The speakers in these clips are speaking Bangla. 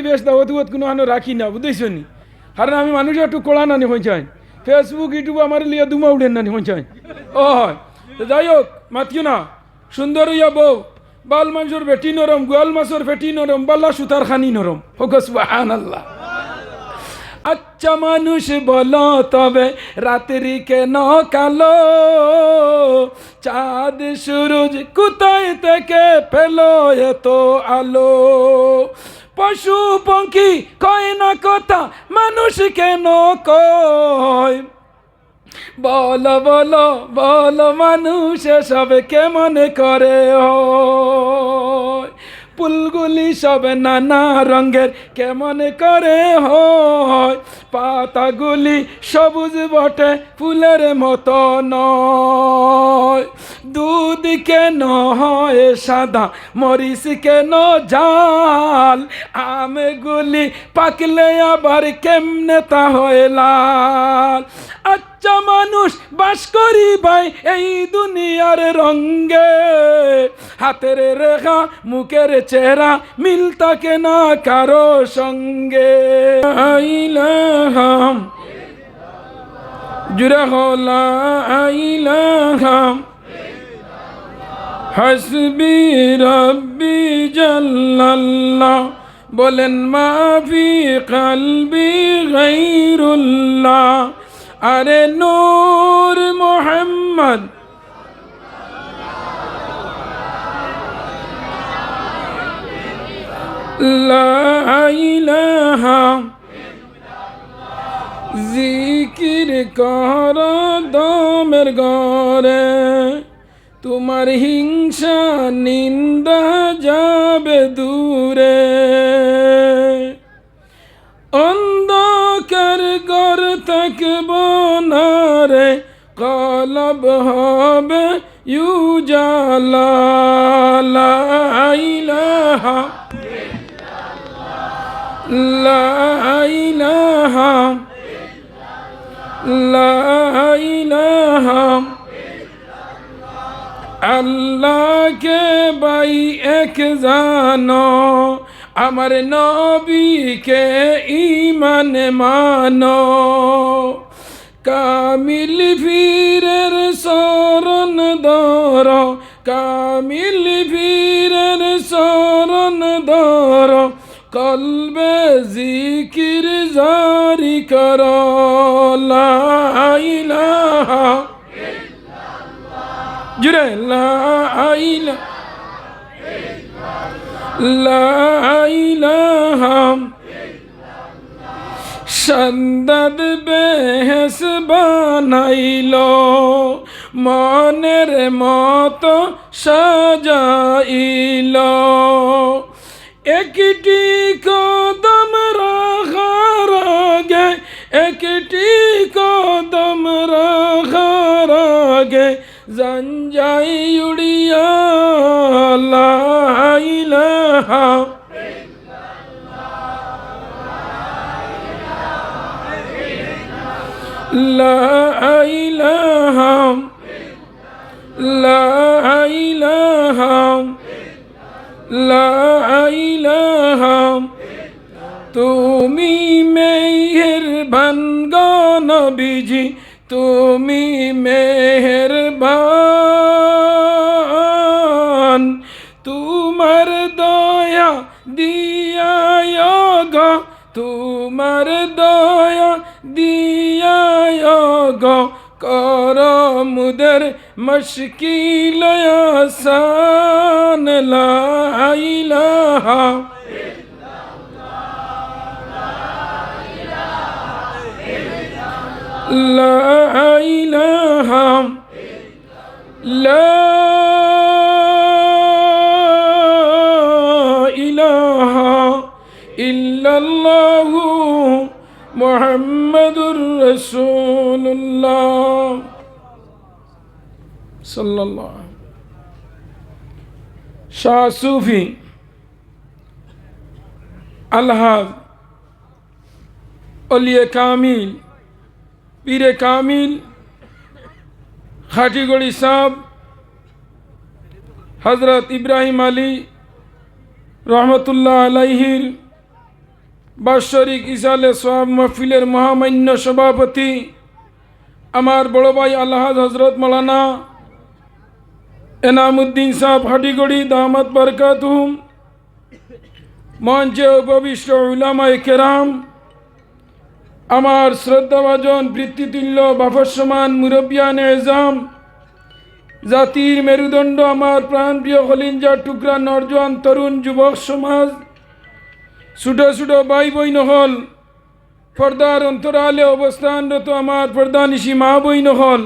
বেশ দাওয়াত কোনো হানো রাখি না বুঝেছো নি, কারণ আমি মানুষ একটু কোড়া নানি হয়েছেন, ফেসবুক ইউটিউব আমার লিয়া দুমা উঠেন নানি হয়েছেন। ও হয় যাই হোক, মাতিও না, সুন্দর হইয়া বউ, বাল মাংসর বেটি নরম, গোয়াল মাছর ফেটি নরম, বাল্লা সুতার খানি নরম, হোক সুবহানাল্লাহ। আচ্ছা মানুষ বলো তবে রাত্রি কেন কালো, চাঁদ সূরজ কোথায় থেকে পেলো এত আলো, পশু পঙ্খী কয় না কথা, মানুষ কেন কয়, বলো বলো বলো মানুষ সব কেমন করে হয়, ফুলগুলি সব নানা রঙের কেমন করে হয়, পাতাগুলি সবুজ বটে ফুলের মতো নয়, দুধ কেন হয় সাদা, মরিচ কেন জাল, আমগুলি পাকলে আবার কেমনে তা হয় লাল। আচ্ছা মানুষ বাস করি ভাই এই দুনিয়ার রঙ্গে, হাতের রেখা মুখের চেহারা মিল থাকে না কারো সঙ্গে, আইলাহাম জুড়ে হলা আইলাহাম হাসবি রব্বি জাল্লাল্লাহ, বলেন মাফি কলবি গায়রুল্লাহ, আরে নূর মোহাম্মদ লা ইলাহা, জিকির কর দমের ঘরে, তোমার হিংসা নিন্দা যাবে দূরে, অন্ধকার ঘর থাকব না রে, কলব হবে উজালা, লা ইলাহা লা ইলাহা লা ইলাহা, আল্লাহকে বাই এক জানো, আমার নবীকে ঈমান মানো, কামিল পীরের শরণ ধর, কামিল পীরের শরণ ধর, কলবে জিকির জারি কর, লা ইলাহা জুড়ে লা ইলাহা লা ইলাহা, সন্দাদ বেহেস বানাইলো, মনের মতো সাজাইলো, একটি কদম রাখার আগে, একটি কদম রাখার আগে, জঞ্জাই উড়িয়া, লা ইলাহা লা ইলাহা লা ইলাহা লা ইলাহা, তুমি মেহেরবান গো নবীজি, তুমি মেহেরবান, তোমার দয়া দিয়া গো, তোমার দয়া দিয়া গো, কর মুদের মুশকিল আসান, লা ইলাহা লা ইলাহা লা ইলাহা ইল্লাল্লাহু মুহাম্মাদুর রাসূলুল্লাহ সাল্লাল্লাহু। শাহ সুফি আলহাজ অলিয়ে কামিল পীরে কামিল খাটিগড়ি সাহেব হজরত ইব্রাহিম আলী রহমতুল্লাহ আলাইহির বাৎসরিক ইসালে সোয়াব মাহফিলের মহামান্য সভাপতি আমার বড় ভাই আলহাজ হজরত মৌলানা এনামুদ্দিন সাহেব হাটিগড়ি দামাত বরকাতুহুম, মঞ্চে উপবিষ্ট উলামায়ে কেরাম, আমার শ্রদ্ধাভাজন বৃত্তিতুল্য বাফসমান মুরব্বিয়ান এজাম, জাতির মেরুদণ্ড আমার প্রাণপ্রিয় খলিঞ্জার টুকরা নরজওয়ান তরুণ যুবক সমাজ, ছোট ছোট ভাই বইন হল, পর্দার অন্তরালে অবস্থানরত আমার পর্দানিশী মা বইন হল,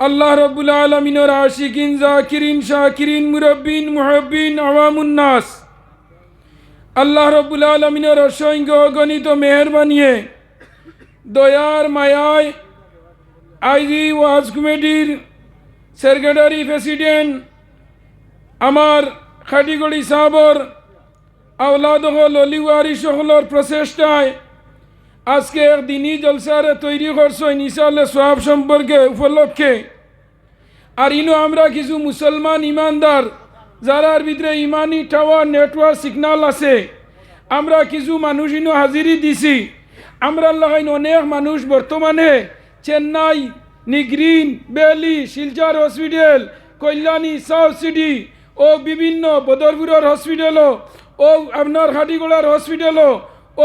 আল্লাহ রব্বুল আলমিনের আশিকিন জাকিরিন শাকিরিন মুরব্বিন মুহব্বিন আওয়ামুন্নাস, আল্লাহ রব্বুল আলমিনের অসংখ্য অগণিত মেহরবানিয়ে দয়ার মায়ায় আইজি ওয়াজ কমিটির সেক্রেটারি প্রেসিডেন্ট আমার খাটিগড়ি সাহবর আওলাদ হল অলিওয়ারি সকলের প্রচেষ্টায় আজকে এক দিনই জলসারে তৈরি করছেন ইনশাআল্লাহ সোয়াব সম্পর্কে উপলক্ষে। আর ইনো আমরা কিছু মুসলমান ইমানদার যারার ভিতরে ইমানি টাওয়ার নেটওয়ার্ক সিগন্যাল আছে, আমরা কিছু মানুষ ইনো হাজিরি দিছি। আমরা লাগাইন অনেক মানুষ বর্তমানে চেন্নাই, নিগ্রিন, বেলি, Silchar hospital, Kalyani, South City ও বিভিন্ন বদরপুরের হসপিটালও ও আপনার খাটিগোড়ার হসপিটালও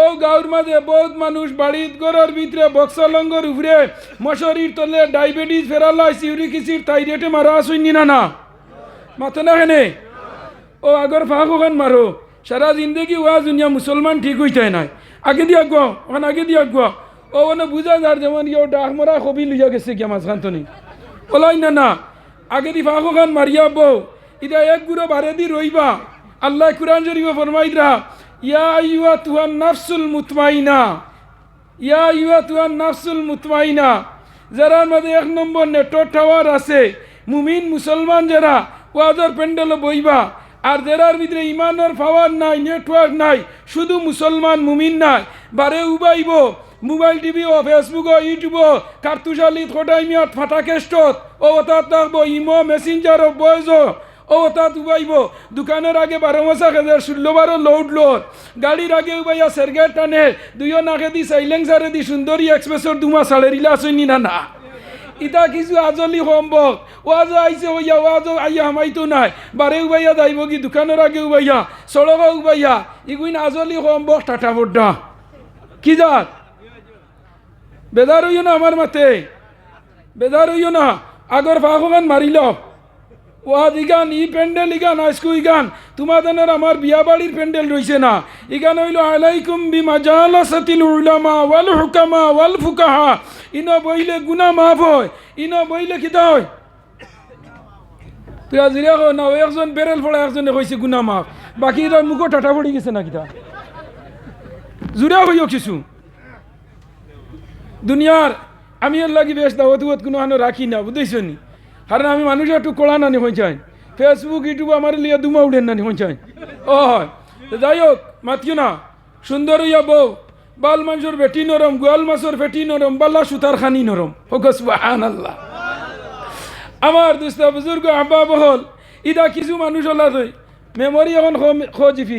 ও গাঁর মাঝে বহুত মানুষ বাড়ির ঘরের ভিতরে বক্সালঙ্গর উপরে মশারির তলে ডায়াবেটিস, প্যারালাইস, ইউরিক অ্যাসিড, থাইরয়েডে মারা আসুন না মাথো না হেনে ও আগর ফাঁক ওখান মারো সারা জিন্দগি ওয়া দুনিয়া মুসলমান ঠিক হইতে নাই। আগে দিয়ে আগুয়া ওখানে আগে দিয়ে আগুয়া ও মানে বুঝা যার যেমন ইয়ে ডাক মরা কবি লইয়া গেছে কি আমার খান্তনি ওলাই না না আগে দি ফাঁক ওখান মারিয়া বউ ইটা এক গুঁড়ো বারে দি রইবা। আল্লাহ কুরআন শরীফে ফরমাইদরা ইয়া আইয়ুহাতুহান নাফসুল মুতমাইনা, ইয়া আইয়ুহাতুহান নাফসুল মুতমাইনা, যারার মধ্যে এক নম্বর নেটওয়ার্ক টাওয়ার আছে মুমিন মুসলমান যারা ওয়াজর প্যান্ডেলও বইবা। আর যারার ভিতরে ইমানের পাওয়ার নাই, নেটওয়ার্ক নাই, শুধু মুসলমান মুমিন নাই, বারে উবাইব মোবাইল টিভি ও ফেসবুক ও ইউটিউব কার্তুশালিত খোটাইমিয়াত ফাটা কেষ্টত ও তাত থাকবো ইমো মেসেঞ্জার ও বয়স ও তাত উবাইব। দোকানের আগে 12 মাসা খেজের 16 লোড লোড, গাড়ির আগে উবাইয়া সেরগেট টানে দুইও নাকে দি সাইলেন্সারে দি সুন্দরী এক্সপ্রেসর দুমা সাড়ে রিলা আসেনি না না ইটা কিছু আজলি সম্ভব ওয়াজ আইছে হইয়া ওয়াজ আইয়া হামাইতো নাই বারে উবাইয়া যাইব কি দোকানের আগে উবাইয়া সড়ক উবাইয়া ইগুইন আজলি সম্ভব টাটা বড্ডা কি যাত বেদার হইও না আমার মাতে বেদার হইও না আগর ফাঁকান মারিল ওয়াজ ইগান ই প্যান্ডেল ইগান আজকু ইগান তোমাদের আমার বিয়া বাড়ির প্যান্ডেল রইছে না ইগান হইল আলাইকুম বিমাজালাসাতিল উলামা ওয়াল হুকামা ওয়াল ফুকাহা ইনো বইলে গুনাহ মাফ হয় ইনো বইলে কিতা হয় তুই আজিরা কো না একজন বেরেল ফড়া একজনে কইছে গুনাহ মাফ বাকি তো মুখো টাটা পড়ি গেছে না কিতা জুড়া হইও কিছু দুনিয়ার আমি এর লাগি বেশ দাওয়াত কোনো আনো রাখি না বুঝেছো নি। কারণ আমি মানুষ একটু কোলা নানি হয়ে যাই ফেসবুক ইউটিউব আমার লিয়ে দুমা উঠেন নানি হয়ে যাই ও হয় যাই হোক মাতিও না সুন্দর হইয়া বউ বাল মাংসর বেটি নরম গোয়াল মাছর বেটি নরম বাল্লা সুতার খানি নরম হোক সুবহানাল্লাহ। আমার দুস্তা বুজুর্গ আব্বা বহল ইদা কিছু মানুষ হলা তৈ মেমোরি এখন 4GB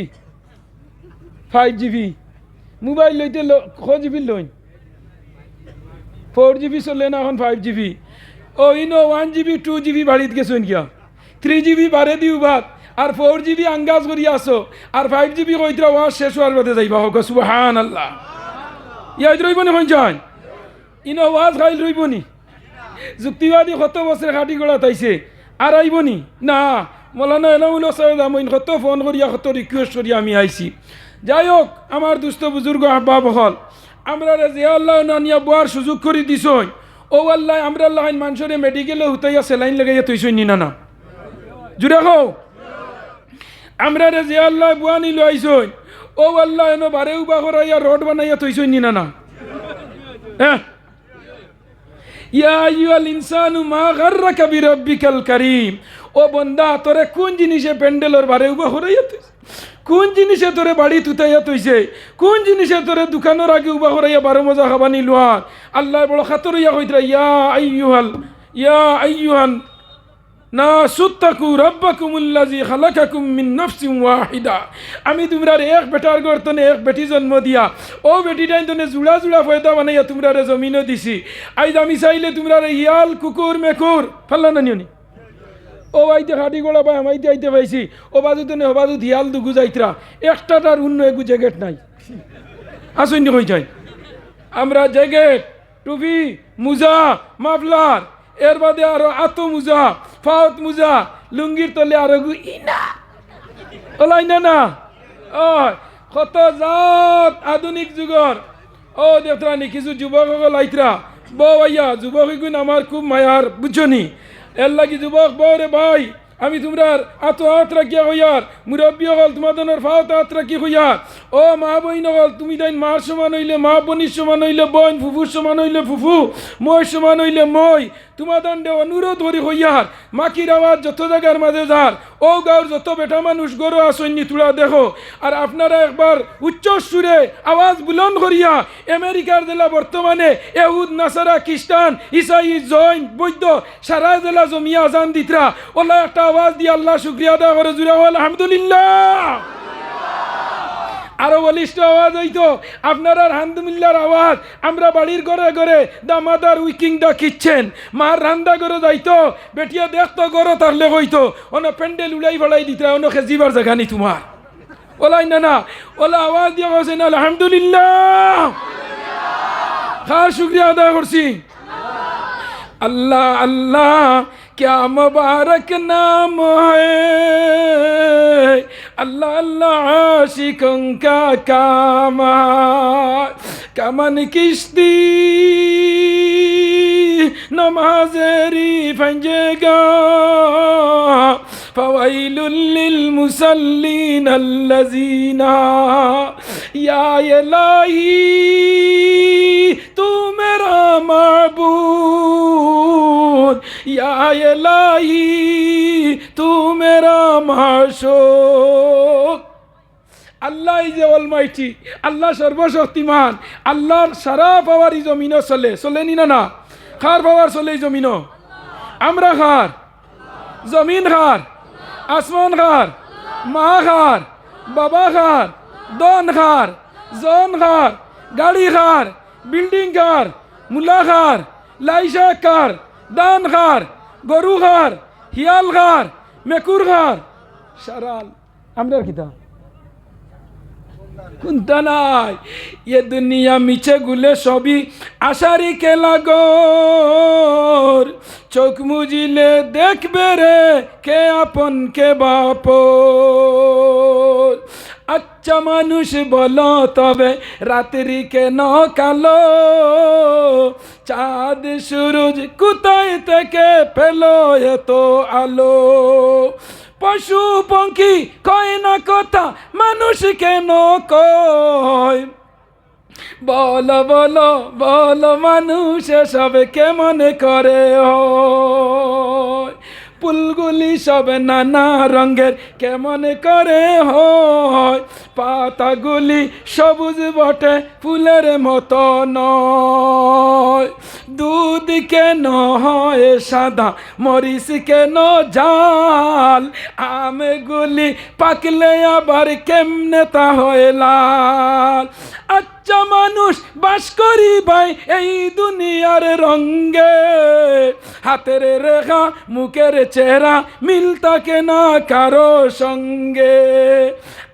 5GB মোবাইল লইতে 4GB লইন 4GB চলে না এখন 5GB ও ইনো 1GB 2GB বাড়িত গেছেন কিয়া 3GB বারে দিও বাদ আর 4GB আঙ্গাজ করি আসো আর 5GB কইতরা ওয়াজ শেষ হওয়ার বাদে যাইবা হোক সুবহানাল্লাহ। ইয়া রইবনি হন যান ইনো ওয়াজ খাইল রইবনি যুক্তিবাদী কত বছর খাটি গড়া তাইছে আর আইবনি না মৌলানা এনামুল সাহেব আমি কত ফোন করিয়া কত রিকোয়েস্ট করিয়া আমি আইছি। যাই হোক আমার দুস্থ বুজুর্গ আহবাব হল আমরা যে আল্লাহ নানিয়া বোয়ার সুযোগ করে দিছ ও আল্লাহ আমরা আল্লাহ মানুষরে মেডিকেলে হুতাইয়া সেলাইন লাগাইয়া তৈছই নি না জুড়ে হও আমরা যে আল্লাহ বুয়া নিল আইসই ও আল্লাহ এনো বারে উবা করাইয়া রড বানাইয়া তৈছই নি না হ্যাঁ ইয়া আইয়ুহাল ইনসানু মা গাররাকা বিরাব্বিকাল কারীম ও বন্দা তোরে কোন জিনিসে প্যান্ডেলর বারে উবা করাইয়া তৈছে কোন জিনিসে তোরে বাড়ি তুতাইয়া তৈছে কোন জিনিসে তোরে দোকানের আগে উবা করাইয়া 12 মজা খাবানি লোয়ার আল্লাহ বড় খাতর ইয়া কইতরা ইয়া আইয়ুহাল নাসুত্তাকু রাব্বাকুমুল্লাযী খালাকাকুম মিন নাফসিন ওয়াহিদা। আমি তোমরার এক বেটার গর্তনে এক বেটি জন্ম দিয়া ও বেটিটাই তনে জুড়া জুড়া ফয়দা বানাইয়া তোমরারে জমিনও দিছি। আইজ আমি চাইলে তোমরারে হিয়াল কুকুর মেকুর ফাল্লা না নিয়নি ও আইতে হাঁটি গোড়া পাই আমাইতে আইতে পাইছি ও বাজু তনে ও বাজু হিয়াল দুগু যাইতরা একটাটার অন্য এগু জ্যাকেট নাই আসুন হয়ে যায়। আমরা জ্যাকেট টুপি মুজা মাফলার এর বাদে আরো আতো মুজা ফাওত মুজা লুঙ্গির তলে আরো ইনা ওলাই না না ও কত জাত আধুনিক যুগর ও দেখতানি কিছু যুবক লাইতরা বউ আইয়া যুবক গুণ আমার খুব মায়ার বুঝছনি এর লাগি যুবক বউ রে ভাই আমি তোমরার আতো হাত রাখিয়া হইয়ার মুরব্বী হল তোমাদের ফাওত হাত রাখি হইয়ার ও মা বইন হল তুমি তাই মার সমান হইলে মা বনির সমান হইলে বোন ফুফুর সমান হইলে ফুফু মই সমান হইলে মই তোমাদের অনুরোধ করি হইয়ার মাকির আওয়াজ যত জায়গার মাঝে যার ও গাঁর যত বেটা মানুষ গরু আসন্নি তুলা দেখো আর আপনারা একবার উচ্চ সুরে আওয়াজ বুলন্দ করিয়া আমেরিকার জেলা বর্তমানে এহুদ নাসারা খ্রিস্টান ইসাই জৈন বৈদ্য সারা জেলা জমিয়া আজান দিতরা ওলা একটা আওয়াজ দিয়ে আল্লাহ শুক্রিয়া আদায় করে জুড়ে আলহামদুলিল্লাহ। আরো বলিষ্ঠ আওয়াজ হইতো আপনারা আলহামদুলিল্লাহর আওয়াজ আমরা বাড়ির ঘরে ঘরে দা মাদার উইকিং দা কিচেন মার রান্দা করে যাইতো বেটিয়া দেখতো গরো তারলে হইতো অন্য প্যান্ডেল উড়াই ফলাই দিতে অন্য খেজিবার জায়গা নি তোমার ওলাই না না ওলা আওয়াজ দিয়ে বলছেন আলহামদুলিল্লাহ খার শুক্রিয়া আদায় করছি। अल्लाह अल्लाह क्या मुबारक नाम है, अल्लाह अल्लाह आशिकों का काम कमन किश्ती नमाज़ेरी फंजेगा फवैलुल लिल मुसल्लीन अल्लज़ीना या इलाही तू मेरा माबूद या इलाही तू मेरा माशूक। আল্লাহ ইজ অলমাইটি, আল্লাহ সর্বশক্তিমান, আল্লাহর সারা পাওয়ার এই জমিনও চলে চলেনি না না খার পাওয়ার চলে এই জমিনও আমরা খার জমিন খার আসমান খার মা খার বাবা খার দন খার জন খার গাড়ি খার বিল্ডিং খার মুলা খার লাইসা খার দান খার গরু খার হিয়াল খার মেকুর খার সারাল আমরা কিতা কুন্তা নাই এ দুনিয়া মিছে গুলে সবই আশারি খেলা গর চোখ মুজিলে দেখবে রে কে আপন কে বাপ। আচ্ছা মানুষ বলো তবে রাত্রি কেন কালো, চাঁদ সূরজ কোথায় থেকে পেলো এত আলো। পশু পঙ্খী কয় না কথা মানুষ কেন কয়, বলো বলো বলো মানুষ সব কেমন করে হয়। ফুলগুলি সব নানা রঙের কেমন করে হয়, পাতাগুলি সবুজ বটে ফুলের মতো নয়। দুধ কেন হয় সাদা মরিচ কেন জাল, আমগুলি পাকলে আবার কেমনে তা হয় লাল। আচ্ছা মানুষ বাস করি ভাই এই দুনিয়ার রঙ্গে, হাতের রেখা মুখের চেহারা মিল থাকে না কারো সঙ্গে।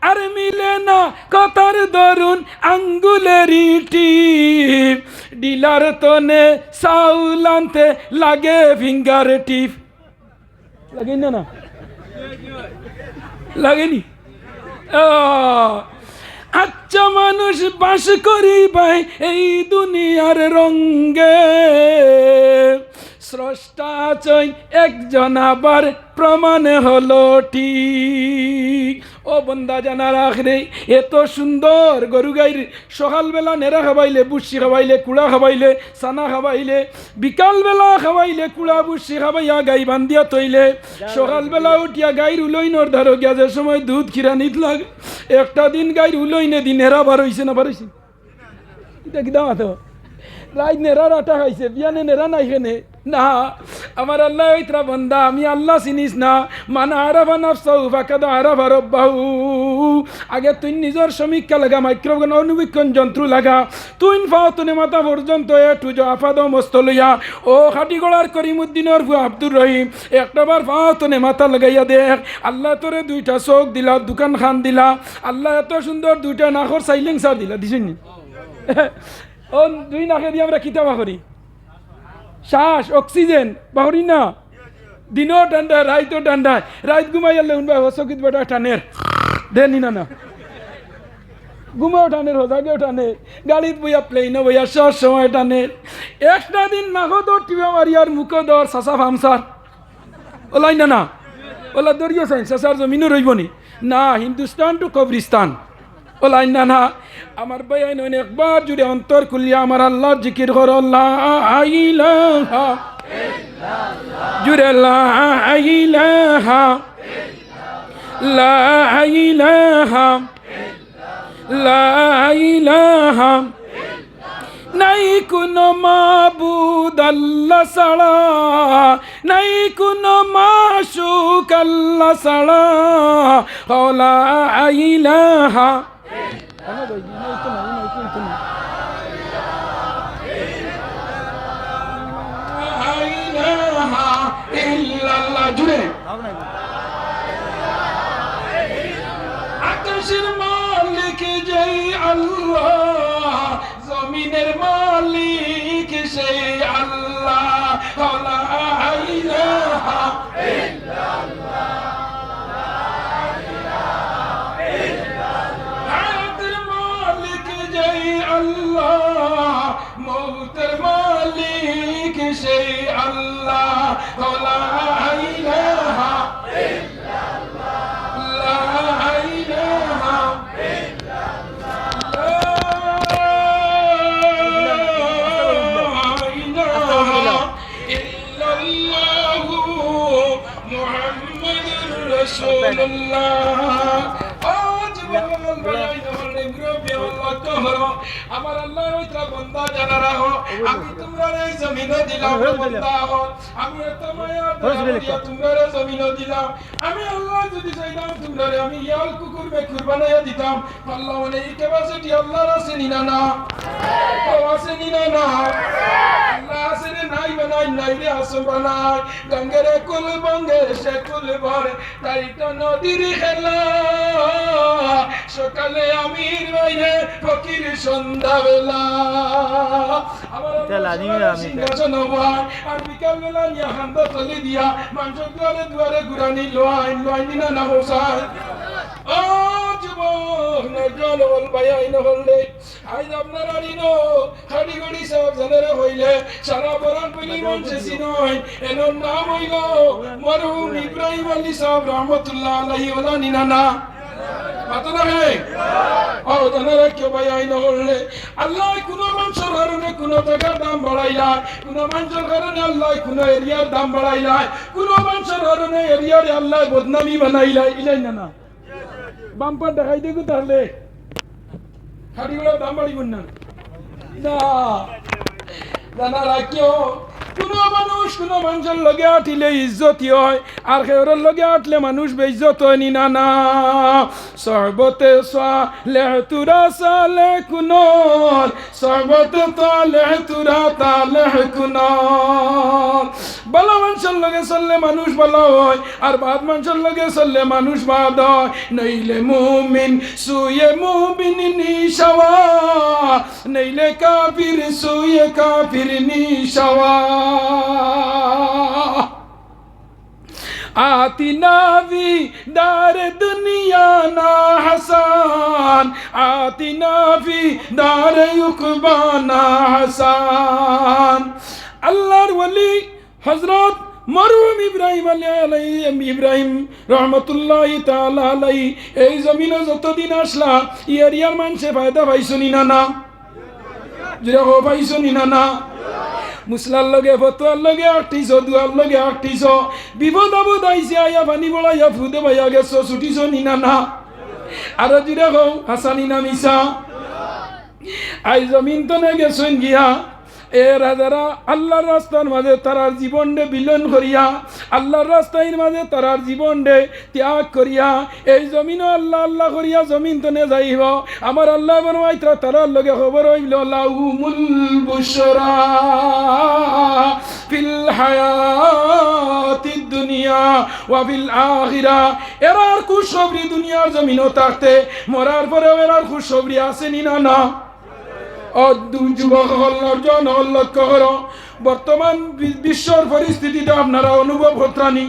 আর মিলে না কথার দরুন আঙ্গুলেরই টিপ, ডিলার তনে চাউল আনতে লাগে ফিঙ্গার টিপ। লাগে না না লাগেনি। আচ্ছা মানুষ বাস করি ভাই এই দুনিয়ার রঙ্গে, স্রষ্টা চই একজন আবার প্রমাণ হলো ঠিক। ও বন্দা জানা রাখ রে এত সুন্দর গরু গাইর সকালবেলা নেড়া খাবাইলে বুসি খাবাইলে কুড়া খাবাইলে সানা খাবাইলে, বিকালবেলা খাবাইলে কুড়া বুসি খাবাইয়া গাই বান্ধিয়া তৈলে, সকালবেলা উঠিয়া গাইর উলইনর ধারো গিয়া যে সময় দুধ খিরা নিত লাগে একটা দিন গাইর উলইনে দিন হেরা বার হইছে না বার হইছে এটা কি দাওয়া তো রাত নেরার আটা খাইছে বিয়ানে নেরা নাই খেনে না আমার আল্লাহ ইতরা বান্দা আমি আল্লাহ চিনিস না মান আরাফা নাফসাহু ফাকাদ আরাফা রাব্বাহু আগে তুই নিজের সমীক্ষা লাগা মাইক্রোফোন অনুবীক্ষণ যন্ত্র লাগা তুই ফাওতনে মাথা পর্যন্ত টু আফাদ মস্ত লইয়া ও খাটিগড়ার করিমউদ্দিনের ভুয়া আব্দুর রহিম একটাবার ফাওতনে মাথা লাগাইয়া দেখ আল্লাহ তোরে দুইটা চোখ দিলা দোকান খান দিলা আল্লাহ এত সুন্দর দুইটা নাখর সাইলেন্সার দিলা দিছেন ও দুই নাকে দিয়ে আমরা কিতাবা করি শ্বাস অক্সিজেন বাহরি না দিনও ঠান্ডা রাইতও ঠান্ডা রাইত ঘুমাই আল্লে উনবা হসকিত বেটা টানের দেনি না ঘুমাও টানের হোজাগেও টানের গাড়িত বইয়া প্লেনও বইয়া সব সময় টানের একটা দিন নাকো দৌড় টিপা মারিয়ার মুখো দৌড় সাসা ফামসার ওলাই না ওলা দৌড়িও চাই সাসার জমিনও রইব নি না হিন্দুস্তান টু কবরিস্তান ওলাই না আমার ভাই আইন একবার জুড়ে অন্তর খুলিয়া আমার আল্লাহর জিকির কর জুড়ে লা ইলাহা নাই কোনো মাবুদ আল্লাহ ছাড়া নাই কোনো মাশুক আল্লাহ ছাড়া লা ইলাহা জুড়ে আকাশের মালিক জয় আল্লাহ জমিনের মালিক সেই আল্লাহ লা ইলাহা ইল্লাল্লাহ হায়াতের মালিক জয় আল্লাহ মৌতের মালিক সেই আল্লাহ লা ইলাহা আমার আল্লাহ ওইটা বন্দা জানা রাখো আমি তোমরা এই জমিনে দিলাম বন্দা হও আমি এত মায়া তোমরা জমিনে দিলাম আমি আল্লাহ যদি চাইতাম তোমরা আমি ইয়াল কুকুর বেকুর বানাইয়া দিতাম আল্লাহ মানে এই ক্যাপাসিটি আল্লাহর আছে নিনা না আছে নিনা না আল্লাহ আছে নাই বানাই নাই রে আসো বানাই গঙ্গের কুল বঙ্গে সে কুল ভর তাই তো নদীর খেলা সকালে আমির বাইরে ফকির সন্ধ্যাবেলা আর বিকাল বেলা নিয়ে হান্দ তলি দিয়া মাংস দুয়ারে দুয়ারে ঘুরানি লোয়াইনি না হোসাই ও যুবক নজল হল ভাই নহল রে আজ আপনার আরিনো হাড়ি গড়ি সব জানারে হইলে সারা বরান বলি মনসে সিনয় এনর নাম হইল মরহুম ইব্রাহিম আলী সাহেব রহমতুল্লাহ আলাইহি ওলা নিনানা মাতনা হে ও জানারে কেউ ভাই নহলে আল্লাহ কোন মানুষের কারণে কোন টাকার দাম বাড়াইলা কোন মানুষের কারণে আল্লাহ কোন এরিয়ার দাম বাড়াইলা কোন মানুষের কারণে এরিয়ারে আল্লাহ বদনামি বানাইলা ইলাই না বাম্পার দেখাই দেখো তাহলে হাড়িগুলোর দাম বাড়িব না জানা রাখিও কোন মানুষ কোন মানুষের লগে আটিলে ইজ্জতি হয় আর খেউরের লগে আটলে মানুষ বেইজ্জত হয় নি না সর্বতে সালেহ তুরা সালেহ কুনর সর্বতে তালেহ তুরা তালেহ কুনর ভালো মানুষের লগে চললে মানুষ ভালো হয় আর বাদ মানুষের লগে চললে মানুষ বাদ হয় নইলে মুমিন সুয়ে মুমিন নিশাওয়া নইলে কাফির সুয়ে কাফির নিশাওয়া आतिना भी दार दुनिया ना हसान आतिना भी दार युकबा ना हसान अल्लाहर वली हजरत মরহুম ইব্রাহিম রহমতুল্লাহি তাআলা আলাইহি এই জমিনে যতদিন আসলা ইয়ারিয়ার মানুষে ফায়দা পাইছনি না যেটা পাইছনি না মুসলার লগে ফতোয়ার লগে আটটিছ দুয়ার লগে আটটিছ বিপদ আপদ আইছে আয়া পানি বড়াইয়া ফুদে ভাইয়া গেছ ছুটিছ নিনা না আরো যেটা কও হাসানি না মিশা আই জমিন তো নে গেছেন গিয়া এরা যারা আল্লাহর রাস্তার মাঝে তারার জীবনকে বিলীন করিয়া আল্লাহর রাস্তার মাঝে তারার জীবনকে ত্যাগ করিয়া এই জমিনও আল্লাহ আল্লাহ করিয়া জমিন তনে যাইব আমার আল্লাহ বনমাইত্রা তারার লগে খবর হইল লাহুমুল বুশরা ফিল হায়াতিদ দুনিয়া ওয়া ফিল আখিরা। এরার খুশখবরি দুনিয়ার জমিনও থাকতে মরার পরেও এরার খুশখবরি আসেনি না না। যুবক জন লক্ষ্য করো বর্তমান বিশ্বর পরিস্থিতিটা আপনারা অনুভব হত্রানি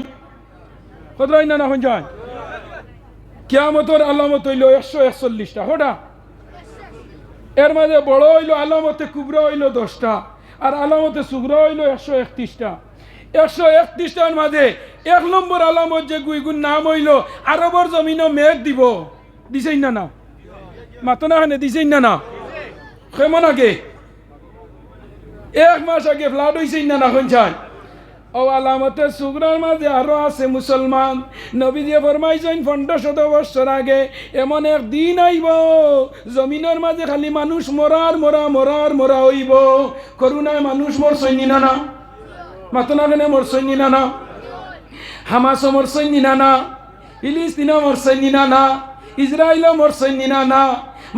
হত্রাই না না হন যায় কিয়ামতের আলামত হইল 141টা হঠাৎ এর মাঝে বড় হইল আলামতে কুবরা হইল 10টা আর আলামতে সুগরা হইল 131টা 131টার মাঝে 1 নম্বর আলামত যে গুইগুন নাম হইল আরবর জমিনও মেঘ দিব দিছেই না না মাতো না হানে দিছেই না না কেমন আগে 1 মাস আগে ফ্লাড হয়েছে না না হইছেন ও আলামতে সুগরার মাঝে আরো আছে মুসলমান নবীজি ফরমাইছেন 1500 বছর আগে এমন এক দিন আইব জমিনের মাঝে খালি মানুষ মরার মরা মরার মরা হইব করুণায় মানুষ মরছইনি না না মাতনা কেন মরছইনি না না হামাস মরছইনি না না ফিলিস্তিন মরছইনি না না ইসরায়েল মরছইনি না না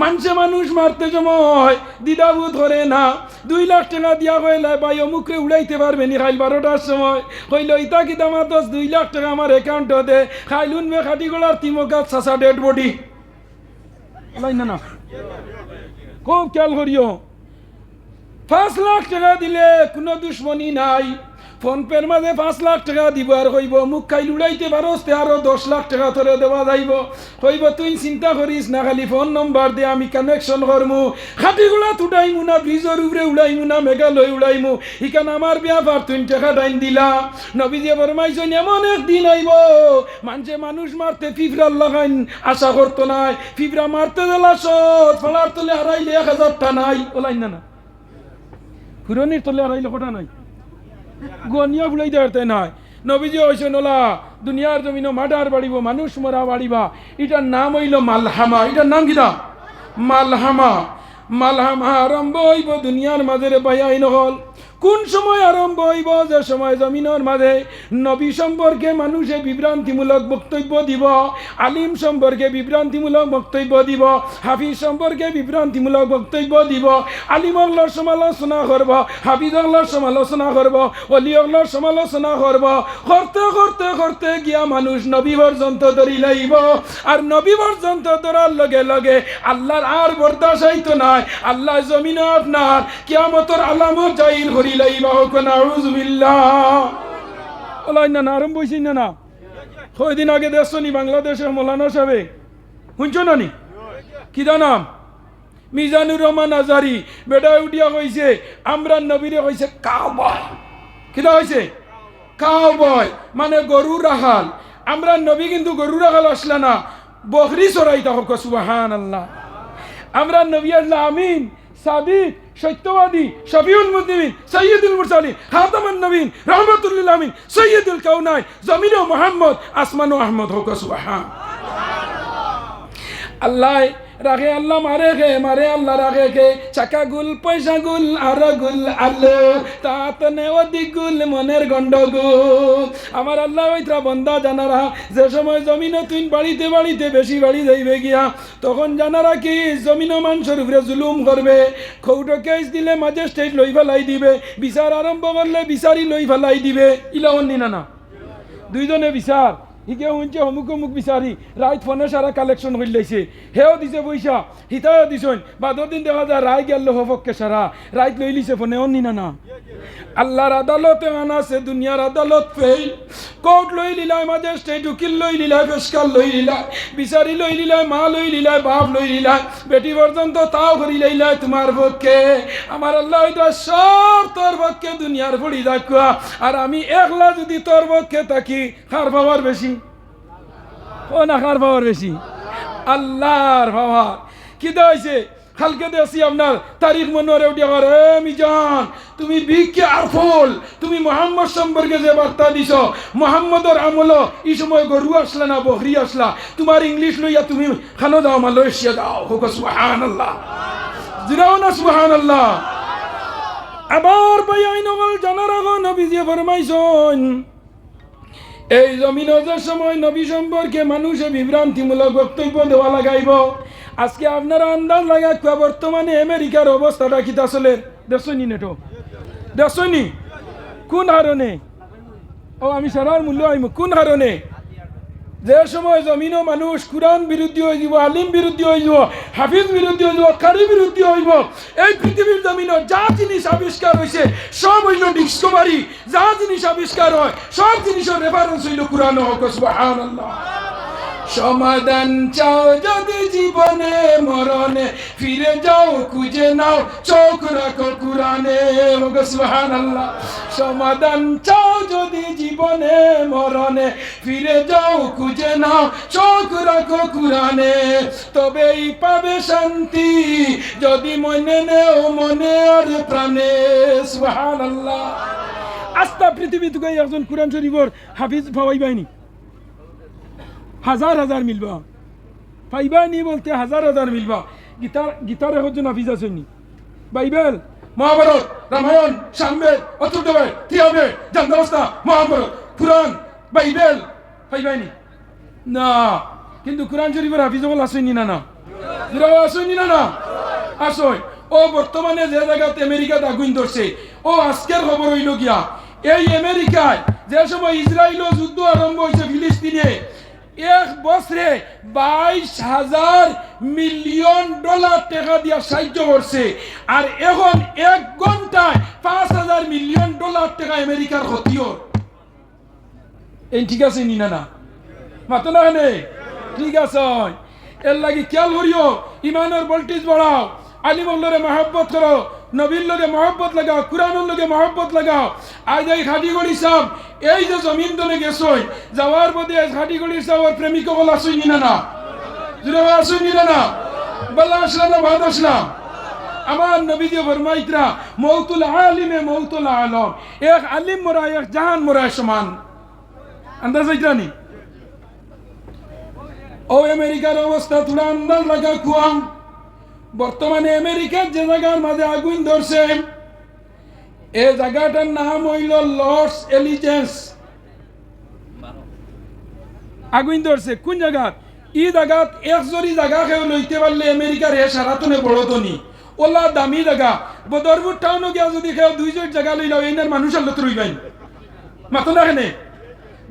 মানুষে মানুষ মারতে সময় দ্বিধাবোধ করে না 2 লাখ টাকা দিয়া হইলে ভাই অমুকরে উড়াইতে পারবে নি খাইল 12টার সময় হইল ইতা কি দামা 2 লাখ টাকা আমার অ্যাকাউন্টে দে খাইলুন মে খাটিগুলার তিমকাত সাসা ডেড বডি না না খুব খেয়াল করিও 5 লাখ টাকা দিলে কোনো দুশ্মনী নাই ফোন পের মাঝে 5 লাখ টাকা দিব আর কইব মুখ খাইল উড়াইতে পারস তে আরো 10 লাখ টাকা তোরে দেওয়া যাইব কইব তুই চিন্তা করিস না খালি ফোন নম্বর দে আমি কানেকশন করমু খাটিগুলা তুটাইমু না ব্রিজের উপরে উড়াইমু না মেঘালয় উড়াইমু ইকান আমার ব্যাপার তুই টাকা ডাইন দিলা নবীজি ফরমাইছেন এমন একদিন আইব মানুষে মানুষ মারতে ফিফরার লাগাইন আশা করতো না ফিফরা মারতে দিলা সত ফলার তলে হারাইলে 1000টা নাই ওলাই না না পুরনির তলে হারাইলে কটা নাই গনিয়া ভুলাই দেওয়ার নাই নবীজি হইছেন ওলা দুনিয়ার জমিনও মার্ডার বাড়িব মানুষ মরা বাড়িবা এটার নাম হইল মালহামা এটার নাম কিনা মালহামা মালহামা আরম্ভ হইব দুনিয়ার মাঝে বাইয়াই নহল কোন সময় আরম্ভ হইব যে সময় জমিনের মাঝে নবী সম্পর্কে মানুষে বিভ্রান্তিমূলক বক্তব্য দিব আলিম সম্পর্কে বিভ্রান্তিমূলক বক্তব্য দিব হাফিজ সম্পর্কে বিভ্রান্তিমূলক বক্তব্য দিব আলিমগুলোর সমালোচনা করব হাফিজগুলোর সমালোচনা করব ওলিগুলোর সমালোচনা করব করতে করতে করতে গিয়া মানুষ নবী পর্যন্ত ধরি লাইব আর নবী পর্যন্ত ধরার লগে লগে আল্লাহর আর বরদাস্ত হইতো না আল্লাহ জমিনে আপনার কিয়ামতের আলামত জাহির করি লাইবা হোক নাউযু বিল্লাহ ওলাই না আরম্ভ হইছে না না কয়দিন আগে দেখছনি বাংলাদেশের মৌলানা সাহেব শুনছো না নি কি নাম মিজানুর রহমান আজারি বেটা উঠিয়া কইছে আমরা নবীরে কইছে কাউবয় কিটা হইছে কাউবয় মানে গরু রাখাল আমরা নবী কিন্তু গরু রাখাল আসলা না বকরি চড়াইতা হোক সুবহানাল্লাহ আমরা নবী আল্লাহ আমিন সাদিক সত্যবাদী শফিউল মুজনিবিন সৈয়দুল মুরসালিন খাতামুন নবীন রহমাতুল লিল আলামিন সৈয়দুল কাউনাইন জমিন ও মুহাম্মদ আসমান ও আহমদ হোক সুবহান আল্লাহ রাখে আল্লাহ মারে আল্লাহ রাখে কে চাকা গুল পয়সা গুল আর গুল আলো তাতনে অধিক গুল মনের গন্ডগোল আমার আল্লাহ ওইটা বন্দা জানারা যে সময় জমিনে তুই বাড়িতে বাড়িতে বেশি বাড়ি যাইবে গিয়া তখন জানারা কি জমিন মানুষের উপরে জুলুম করবে খৌটো কেস দিলে ম্যাজিস্ট্রেট লই ফেলাই দিবে বিচার আরম্ভ করলে বিচারি লই ফেলাই দিবে ইলা অন্য না দুইজনে বিচার হিকে শুনছে অমুক অমুক বিচারি রাইত ফোনে সারা কালেকশন হয়ে লাইছে হেও দিছে পয়সা হিতাও দিছন বাদর দিন দেখা যায় রায় গেল হপককে সারা রাইত লই লিছে ফোনে অন্য না আল্লাহর আদালতে আনাছে দুনিয়ার আদালত ফেল কোর্ট লই লিলাই ম্যাজিস্ট্রেট উকিল লই লিলাই পেশকার লই লিলাই বিচারি লই লিলাই মা লই লিলাই বাপ লই লিলাই বেটি পর্যন্ত তাও করি লাইলাই তোমার পক্ষে আমার আল্লাহ এটা সব তোর পক্ষে দুনিয়ার পড়ি রাখা আর আমি একলা যদি তোর পক্ষে থাকি কার পাওয়ার বেশি ও না কার পাওয়ার বেশি আল্লাহর পাওয়ার কি হয়েছে কালকে দেখছি আপনার তারিখ মনোরে উঠিয়া করে মিজান তুমি বি কেয়ারফুল তুমি মোহাম্মদ সম্পর্কে যে বার্তা দিছ মোহাম্মদর আমল এই সময় গরু আসলা না বকরি আসলা তোমার ইংলিশ লইয়া তুমি খানো দাও মালয়েশিয়া দাও হোক সুবহানাল্লাহ জিরাও না সুবহানাল্লাহ আবার ভাই আইনগল জানার আগে নবীজি ফরমাইছেন এই জমিন যে সময় নবী সম্পর্কে মানুষে বিভ্রান্তিমূলক বক্তব্য দেওয়া লাগাইব আজকে আপনারা আন্দাজ লাগা বর্তমানে আমেরিকার অবস্থাটা কি আসলে দেখছনি নেটো দেখছনি কোন হারণে ও আমি সারার মূল্য আইম কোন হারণে যে সময় জমিনও মানুষ কুরআন বিরোধী হয়ে যাব আলিম বিরোধী হয়ে যাব হাফিজ বিরোধী হয়ে যাব কারি বিরোধী হইব এই পৃথিবীর জমিনও যা জিনিস আবিষ্কার হয়েছে সব হইল ডিসকভারি যা জিনিস আবিষ্কার হয় সব জিনিসের রেফারেন্স হইল কুরআন হোক সুবহানাল্লাহ সমাধান চাও যদি জীবনে মরণে ফিরে যাও খুঁজে নাও চোখ রাখো কুরআনে হোক সুবহানাল্লাহ সমাধান চাও যদি জীবনে মরণে ফিরে যাও খুঁজে নাও চোখ রাখো কুরআনে তবেই পাবে শান্তি যদি মনে নেও মনে আর প্রাণে সুবহানাল্লাহ আস্তা পৃথিবী থেকে একজন কুরআন শরীফের হাফিজ পাওয়াই পাইনি হাজার হাজার মিলবা পাইবা নি বলতে হাজার হাজার মিলবা গীতার একজন হাফিজ আছেনি বাইবেল মহাভারত রামায়ণ সামবেদ অথর্ববেদ ত্রিবেদ জানদাবস্থা মহাভারত কুরআন বাইবেল পাইবানি না কিন্তু কুরআন শরীফের হাফিজ বল আসেনি না না আসেনি না না আসই ও বর্তমানে যে জায়গাতে আমেরিকাতে আগুন ধরছে ও আজকের খবর হইল গিয়া এই আমেরিকায় যে সময় ইসরায়েল যুদ্ধ আরম্ভ হয়েছে ফিলিস্তিনে এক বছরে 22,000 মিলিয়ন ডলার টাকা দিয়া সাহায্য করছে আর এখন এক ঘন্টায় 5,000 মিলিয়ন ডলার টাকা আমেরিকার ক্ষতিও এই ঠিক আছে নি না মাতো না ঠিক আছে এর লাগি খেয়াল করিও ইমানের ভোল্টেজ বাড়াও আলিমুল্লাহরে মহব্বত করো নবীর লগে মহব্বত লাগাও কুরআনের লগে মহব্বত লাগাও আজ এই খাটিগড়ি সাহেব এই যে জমিন তলে গেছই যাওয়ার পথে খাটিগড়ি সাহেবের প্রেমিক বলা আসুই না না জুড়ে আসুই না বলা আসলাম না ভাত আসলাম আমার নবীজি ফরমাইতরা মৌতুল আলিমে মৌতুল আলম এক আলিম মরা এক জাহান মরা সমান আন্দাজ হইতানি ও আমেরিকার অবস্থা তোরা আন্দাজ লাগা কুয়াম বর্তমানে আমেরিকার যে জায়গার মাঝে আগুন ধরছে এই জায়গাটার নাম হইল লস এলিজেন্স আগুন ধরছে কোন জায়গা ই জায়গাত একজরি জায়গা খেয়ে লইতে পারলে আমেরিকার এ সারাতনে বড় ধনী ওলা দামি জায়গা বদরপুর টাউনও গিয়া যদি খেয়ে 2 জায়গা লইলাও এইনার মানুষ আল্লত রইবাই মাতো না কেনে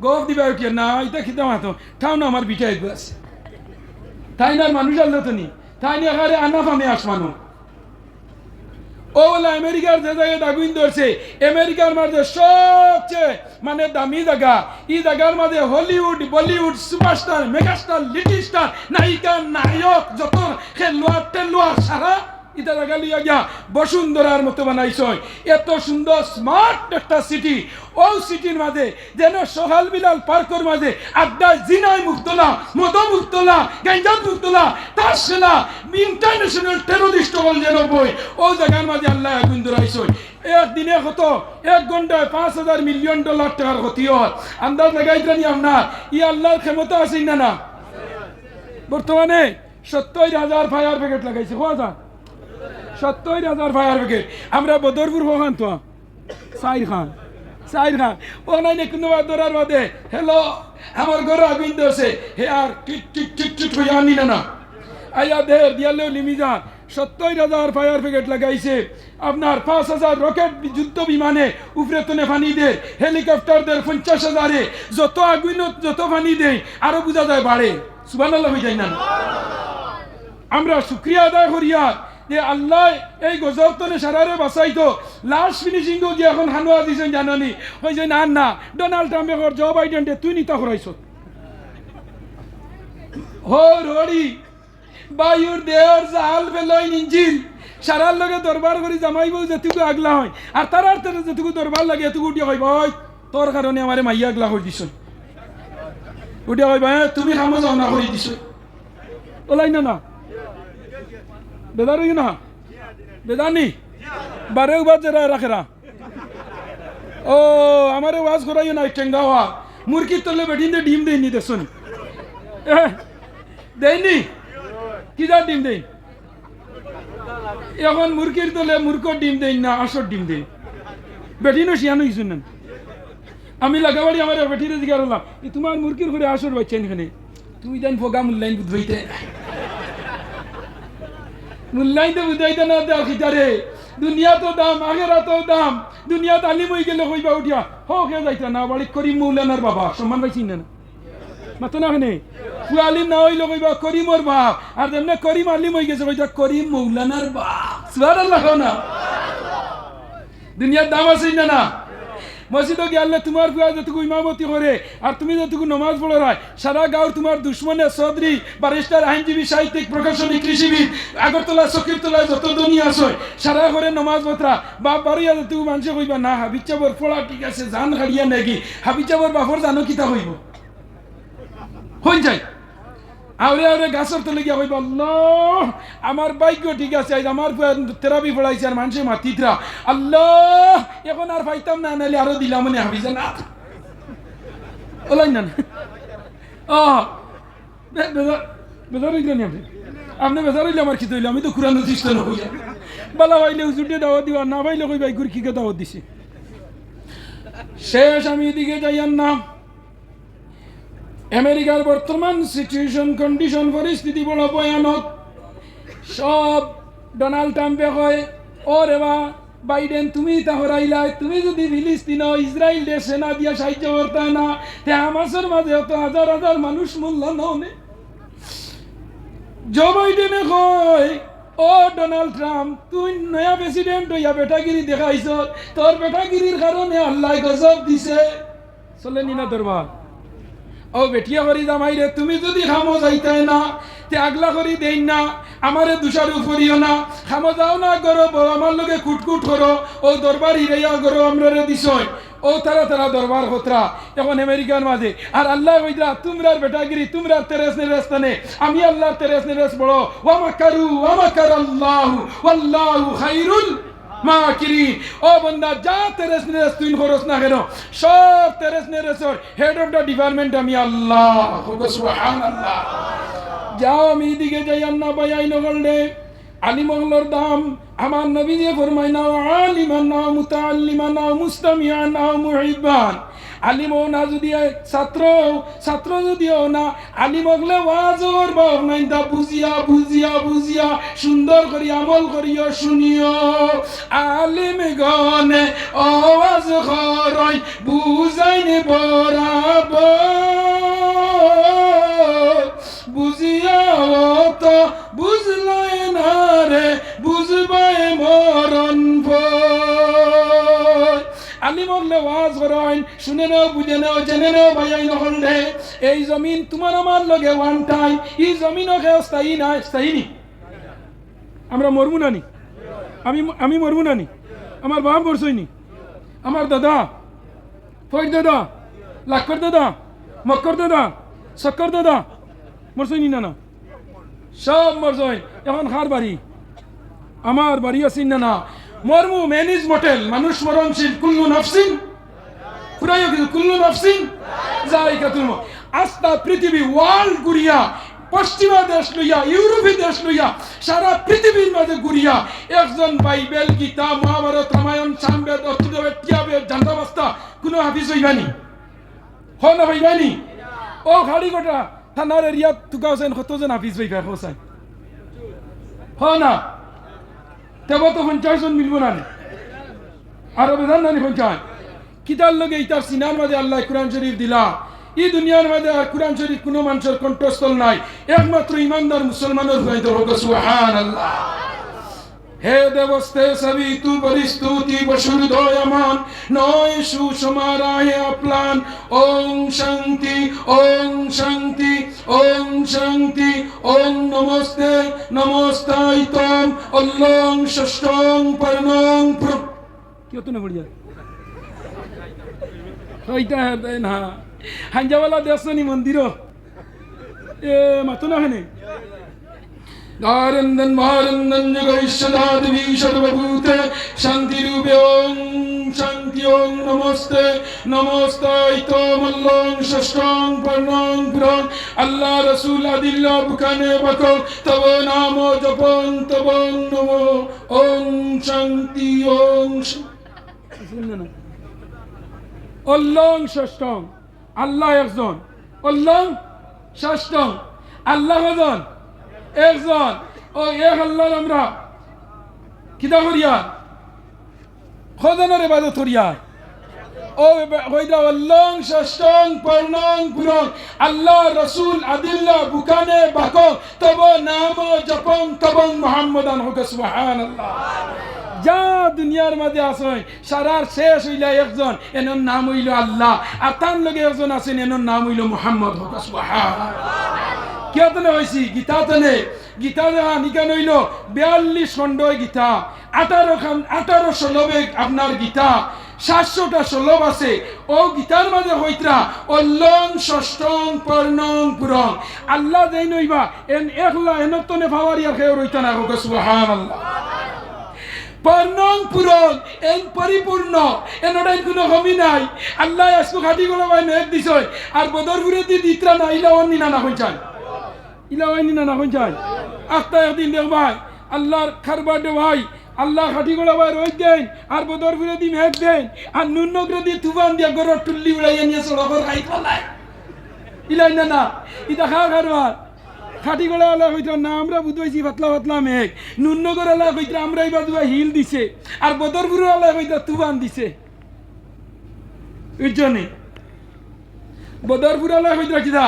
গপ দিবা কি না এটা খিদা মাতো টাউন আমার বিটাই আছে তাই না মানুষ আল্লত নি তাই নিয়ে আরে আনা ফামে আসমানো ও বলে আমেরিকার যে জায়গায় আগুন ধরছে আমেরিকার মাঝে সবচেয়ে মানে দামি জায়গা এই জায়গার মাঝে Hollywood Bollywood superstar megastar little star নায়িকা নায়ক যত খেলোয়াড় টেলোয়াড় সারা এটা জায়গা লিয়া গিয়া বসুন্ধরার মতো বানাইছ এত সুন্দর স্মার্ট একটা সিটি ও সিটির মাঝে যেন সোহাল বিলাল পার্কের মাঝে আড্ডা জিনায় মুক্তলা মদ মুক্তলা গাঞ্জা মুক্তলা তার সেনা ইন্টারন্যাশনাল টেরোরিস্ট বল যেন বই ও জায়গার মাঝে আল্লাহ আগুন ধরাইছ একদিনে কত 1 ঘন্টায় 5,000 মিলিয়ন ডলার টাকার ক্ষতি হয় আন্দাজ লাগাইতে নি আপনার ই আল্লাহর ক্ষমতা আছে না না বর্তমানে 70,000 ফায়ার ব্রিগেড লাগাইছে কোথা 70,000 ফায়ার ব্রিগেড আমরা বদরপুর হন তো সাইর খান ও নাই কোনো ধরার বাদে হ্যালো আমার ঘরে আগুন ধরছে হে আর টিক টিক টিক টিক হয়ে আনি না আয়া দের দিয়ালেও লিমি যান 70,000 ফায়ার ব্রিগেড লাগাইছে আপনার 5,000 রকেট যুদ্ধ বিমানে উপরে তনে ফানি দে হেলিকপ্টার দের 50,000 যত আগুন যত ফানি দেয় আরো বোঝা যায় বাড়ে সুবহানাল্লাহ হয়ে যায় না আমরা শুকরিয়া আদায় করিয়া যে আল্লাহ এই গজবতনে সারারে বাঁচাইতো লাস্ট ফিনিশিং গিয়ে এখন হানুয়া দিয়েছেন জানানি হয়েছে না না ডোনাল্ড ট্রাম্পে জো বাইডেন তুই নিতা করাইছ হরি বায়ুর দেহর জাল ফেলইন ইঞ্জিন সারার লগে দরবার করি জামাইব যেটুকু আগলা হয় আর তার যেটুকু দরবার লাগে এটুকু উঠিয়া কইব তোর কারণে আমারে মাইয়া আগলা করে দিছ উঠিয়া কইব তুমি খামো যাও না করে দিছ ওলাই না বেদার না বেদানি বারে বাদ যারা রাখেরা ও আমারে ওয়াজ করাইও না টেঙ্গা হওয়া মুরগির তলে বেটিন দিয়ে ডিম দেয়নি দেখুন দেয়নি কি যা ডিম দেই এখন মুরগির দলে মূর্খর ডিম দেই না আসর ডিম দেই বেটিনো শিয়ানো কিছু না আমি লাগাবাড়ি আমার বেটিরে জিজ্ঞাসা করলাম তোমার মুরগির ঘরে আসর বাচ্চা এখানে তুই জান ফোগা মূল্যায়ন বুঝাইতে মূল্যায়ন তো বুঝাইতে না দেওয়া খিতারে দুনিয়া তো দাম আগেরা তো দাম দুনিয়াত আলিম হয়ে গেলে হইবা উঠিয়া হে যাইতা না বাড়ি করিম মৌলানার বাবা সম্মান পাইছি না মাতো না হেনে ফুয়ালিম না হইলে কইবা করিমর বাপ আর যেমনে করিম আলিম হয়ে গেছে কইতা করিম মৌলানার বাপ সুবহানাল্লাহ না দুনিয়ার দাম আছে না মসজিদে গিয়ে তোমার ফুয়া যেটুকু ইমামতি করে আর তুমি যেটুকু নমাজ পড়ো রায় সারা গাঁও তোমার দুশ্মনে চৌধুরী ব্যারিস্টার আইনজীবী সাহিত্যিক প্রকাশনী কৃষিবিদ আগরতলা সকিরতলায় যত দুনিয়া আছে সারা করে নমাজ পত্রা বাপ বাড়িয়া যেটুকু মানুষে কইবা না হাবিচাবর পড়া ঠিক আছে জান হারিয়া নাকি হাবিচাবর বাপর জানো কিতা হইব হই যায় আউরে আউরে গাছর তলে গিয়া কইবা আল্লাহ আমার ভাগ্য ঠিক আছে আজ আমার থেরাপি পড়াইছে আর মানুষের মাতিতরা আল্লাহ এখন আর পাইতাম না নাহলে আরো দিলাম মনে হাবিজা না ওলাই না বেজার হইল নি আপনি বেজার হইলে আমার খিতে হইলে আমি তো কুরানো চেষ্টা নই বালা ভাইলে হুজুরটে দাওয়াত দিবা না ভাইলে কই ভাই গুর খিকে দাওয়াত দিছে শেষ আমি এদিকে যাইয়ার না আমেরিকার বর্তমান সিচুয়েশন কন্ডিশন পরিস্থিতি বড় ভয়ানক সব ডোনাল্ড ট্রাম্পে কয় ও রেবা বাইডেন তুমি তা হরাইলাই তুমি যদি ফিলিস্তিন ইসরায়েল দেশ সেনা দিয়া সাহায্য করতে না তে হামাসের মাঝে অত হাজার হাজার মানুষ মূল্য নয় জো বাইডেনে কয় ও ডোনাল্ড ট্রাম্প তুই নয়া প্রেসিডেন্ট হইয়া বেটাগিরি দেখাইছ তোর বেটাগিরির কারণে আল্লাহ গজব দিছে চলেনি না দরবার ও বেটিয়া করি জামাই রে তুমি যদি খামো যাইতে না তে আগলা করি দেই না আমারে দুষার উপরিও না খামো যাও না করো আমার লগে কুটকুট করো ও দরবার হিরাইয়া করো আমরা রে দিছয় ও তারা তারা দরবার খতরা এখন আমেরিকার মাঝে আর আল্লাহ কইরা তোমরার বেটাগিরি তোমরার তেরেস নেরেস্তানে আমি আল্লাহর তেরেস নেরেস বড় ওয়ামাকার আল্লাহু ওয়াল্লাহু খায়রুল মাকিরিন ও বন্দা যা তেরেস নেরেস তুই খরচ না কেন সব তেরেস নেরেসর হেড অফ দ্য ডিপার্টমেন্ট আমি আল্লাহ সুবহানাল্লাহ যাও আমি এদিকে যাই আন্না বাই নগলডে আলিমহলর দাম আমার নবী দিয়ে ফরমাই নাও আলিমান নাও মুতাআল্লিমান নাও মুস্তামিয়ান নাও মুহিব্বান আলিমও না যদি ছাত্র যদিও না আলিমগলে ওয়াজর বাহ নাই তা বুঝিয়া সুন্দর করি আমল করিও শুনিও আলিম গনে আওয়াজ খরই বুঝাইনে বরাবর বুঝিয়া তো বুঝলাই না রে বুঝবাই মরণ ভয় আলিমগলে ওয়াজ করেন শুনে নাও বুঝে নাও জেনে নাও ভাইয়াই নহলে এই জমিন তোমার আমার লগে ওয়ান টাইম এই জমিনকে স্থায়ী না স্থায়ী নি আমরা মরবো না নি আমি মরবো না নি আমার বাপ মরছই নি আমার দাদা ফৈর দাদা লাক্ষর দাদা মক্কর দাদা শক্কর দাদা মরছই নি না সব মরছই এখন খার বাড়ি আমার বাড়ি আছি না মরমু ম্যানেজ মটেল মানুষ মরণশীল কুল্লু নাফসিন খুরাইও কিন্তু কুল্লু নাফসিন যায়কাতুল মউত আস্তা পৃথিবী ওয়ার্ল্ড ঘুরিয়া পশ্চিমা দেশ লইয়া ইউরোপী দেশ লইয়া সারা পৃথিবীর মাঝে ঘুরিয়া একজন বাইবেল গীতা মহাভারত রামায়ণ সামবেদ অর্থবেদ টিয়াবেদ জান্দাবাস্তা কোনো হাফিজ হইবানি না হইবানি ও খাড়ি গোটা থানার এরিয়া তুকা হোসেন কতজন হাফিজ হইবা হোসেন না তেব তো 50 জন মিলব না আরো বেদান নানি 50 কিতার লগে ইতার সিনার মাঝে আল্লাহ কুরআন শরীফ দিলা এই দুনিয়ার মাঝে আর কুরআন শরীফ কোনো মানুষের কণ্ঠস্থল নাই একমাত্র ইমানদার মুসলমানের হইতে হবে সুবহানাল্লাহ হে দেবস্তে সবই তু পরিস্তুতি বসুর দয়ামান নয় সুসমারাহে অপ্লান ওং শান্তি ওং শান্তি ওং শান্তি ওং নমস্তে নমস্তাইতম অল্লং ষষ্ঠং পরনং কি হতো না বড়িয়া হইতা হ্যাঁ না হাঞ্জাওয়ালা দেশনি মন্দির এ মাতো না হেনে নারন্দন মহারন্দন জগৈশ্বরাদিবি সর্বভূতে শান্তিরূপে ওং শান্তি শান্তিং নমস্তে নমস্তাইতো মল্লং ষষ্ঠং পর্ণং পুরং আল্লাহ রসুল আদিল্লা বুখানে বাকো তব নাম জপং তবং নমো ওং শান্তি ওং অল্লং ষষ্ঠং আল্লাহ একজন অল্লং ষষ্ঠং আল্লাহ কজন একজন ও এক আল্লাহ আমরা কিতা করিয়া খজানের ইবাদত করিয়া ও হইদা অল্লং ষষ্ঠং পর্ণং পুরং আল্লাহ রসুল আদিল্লা বুখানে বাকো তব নাম জপং তবং মুহাম্মাদান হুক সুবহানাল্লাহ যা দুনিয়ার মাঝে আসেন সারার শেষ হইলা একজন এনার নাম হইল আল্লাহ আর তার লগে একজন আছেন এনার নাম হইল মুহাম্মদ হুক সুবহানাল্লাহ কিয়তনে হয়েছি গীতাতনে গীতা নিকান হইল 42 খণ্ড গীতা 18 শ্লোকে আপনার গীতা 700টা শ্লোক আছে ও গীতার মাঝে হইত্রা অল্লং ষষ্ঠং পর্ণং পুরং আল্লাহ দেই নইবা এন একলা এনতনে ফাওয়ারিয়া খেয়ে রইতা না হোক সুবহানাল্লাহ পর্ণং পুরং এন পরিপূর্ণ এনটাই কোনো কমি নাই আল্লাহ আজকে খাটি গুলো ভাই মেঘ দিছয় আর বদরপুরে দি দিত্রা না ইলা অন্য না হইছান ইলা অন্য না হইছান আত্মা একদিন দেখ ভাই আল্লাহর খারবাডে ভাই আল্লাহ খাটি গোলা ভাই রোজ দেন আর বদরপুরে দি মেঘ দেন আর নুনগ্রে দি তুফান দিয়া গর টুল্লি উড়াইয়া নিয়ে সড়কের খাই ফলাই ইলাই না ইটা খা খারবার খাটি গোলা আল্লাহ হইতো না আমরা বুঝাইছি পাতলা পাতলা মেঘ নুনগর আল্লাহ হইতো আমরা এই বাজুয়া হিল দিছে আর বদরপুর আল্লাহ হইতো তুফান দিছে এই জন্যে বদরপুর আল্লাহ হইতো কিদা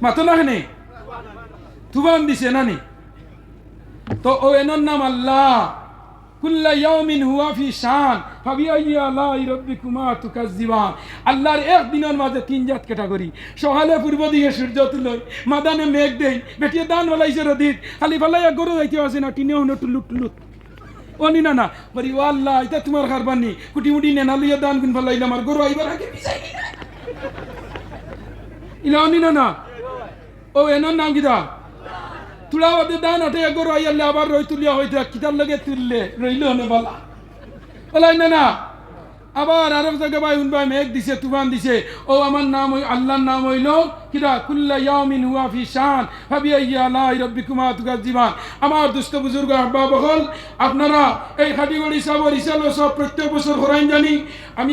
মাতো না হেনে তুফান দিছে নানি তো ও এনার নাম আল্লাহ কুল্লা ইয়াউমিন হুয়া ফি শান ফাবিআইয়ি আলাই রাব্বিকুমা তুকাজ্জিবান আল্লাহর এক দিনের মাঝে তিন জাত ক্যাটাগরি সকালে পূর্ব দিকে সূর্য তুলই মাদানে মেঘ দেই বেটিয়ে দান বলাইছে রদিত খালি ফলাই এক গরু যাইতে আছে না টিনে হনো টুলুট টুলুট অনি না বলি ও আল্লাহ এটা তোমার খারবানি কুটি মুটি নেনা লইয়া দান গুন ফলাইলাম আর গরু আইবার আগে বিজাই ইলা অনি না ও এনার নাম কিদা তুলা বাদে দান আটে গরু আইয়ালে আবার রই তুলিয়া হইতে কিতার লগে তুললে রইল হনে বলা বলাই না আবার আরব জায়গা ভাই উনবাই মেঘ দিছে তুফান দিছে ও আমার নাম আল্লাহর নাম হইল কিরা কুল্লা ইয়াউমিন হুয়া ফি শান ফাবিআইয়ি আলাই রাব্বিকুমা তুকাজ্জিবান আমার দুস্থ বুজুর্গ আব্বা বকল আপনারা এই খাটিগড়ি সাবর ইসালো সব প্রত্যেক বছর করাইন জানি আমি